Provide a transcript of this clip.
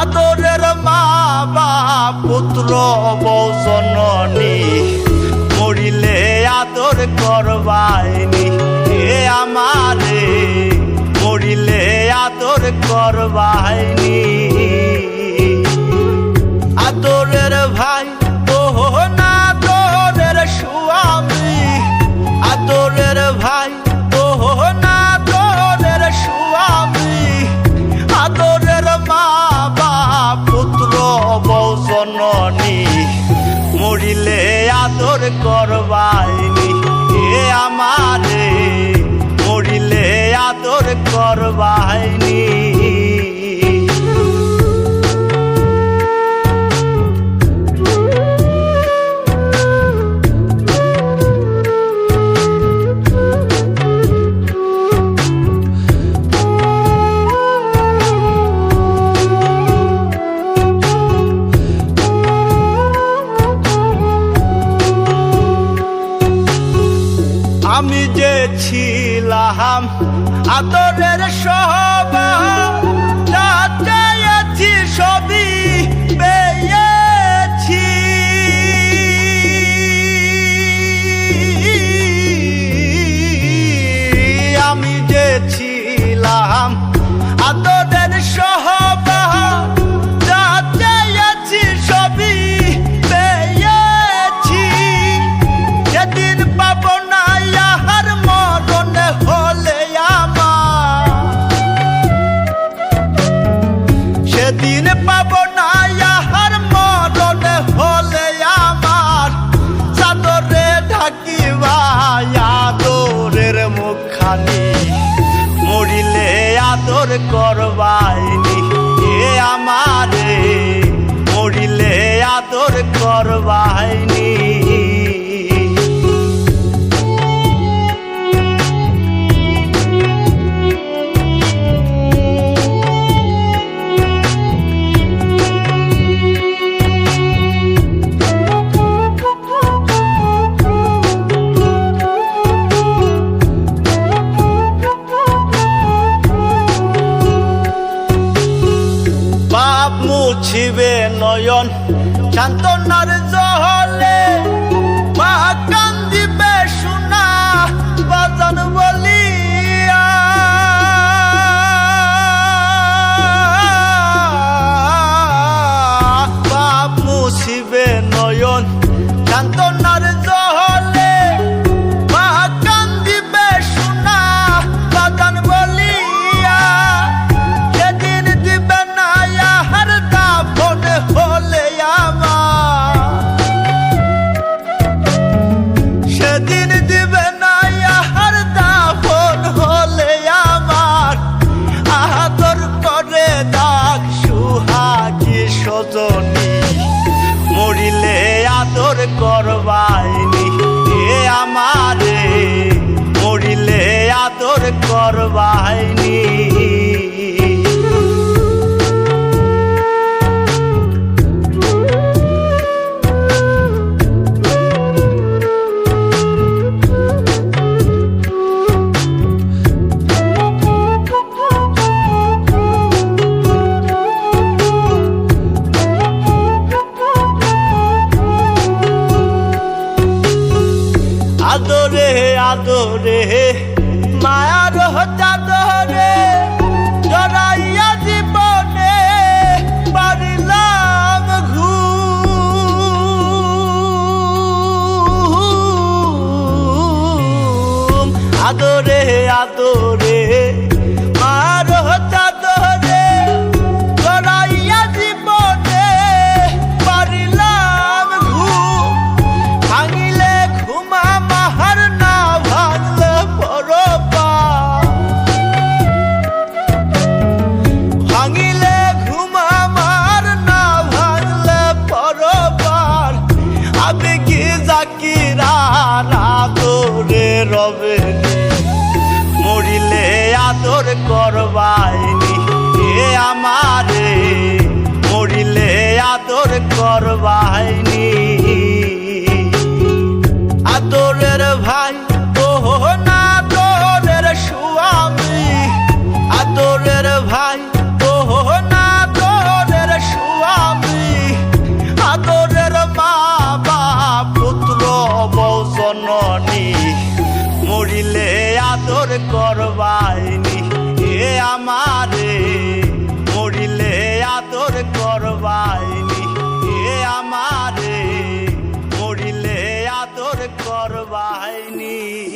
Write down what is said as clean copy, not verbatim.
আদরের মা বাপ পুত্র বউ জননী মরিলে আদর করবাইনি এ আমারে মরিলে আদর করবাইনি আদরের ভাই ওহ না আদরের স্বামী আদরের ভাই ওহ না আদরের স্বামী আদরের মা বাপ পুত্র বউ জননী মরিলে আদর করবাইনি এ আমারে মরিলে আদর করবাইনি আমি যে ছিলাম আদরের সবার যা চেয়েছি সবই পেয়েছি আমি যে ছিলাম আদরের সবার যা চেয়েছি সবই পেয়েছি যেদিন পাবো না সেদিন পাব না ইহার মরণ হলে আমার চাদরে ঢাকিবা আদরের মুখখানি মরিলে আদর করবাইনি এ আমারে মরিলে আদর করবাইনি মুছিবে নয়ন সান্তনার জলে মা কান্দিবে সোনা বাজান বলিয়া বাপ মুছিবে নয়ন সান্তনার জলে মা কান্দিবে সোনা বাজান বলিয়া সেদিন দিবে না হলে আমার সেদিন দিবে না ইহার দাফন হলে আমার আদর করে ডাক সুহাগী সজনী মরিলে আদর করবাইনি এ আমারে মরিলে আদর করবাইনি আদরে আদরে মায়ার চাদরে জড়াইয়া জীবনে পারিলাম ঘুম আদরে আদরে মায়ার চাদরে জড়াইয়া জীবনে পারিলাম ঘুম ভাঙিলে ঘুমা মাহার না ভাঙলে পর করবাইনি।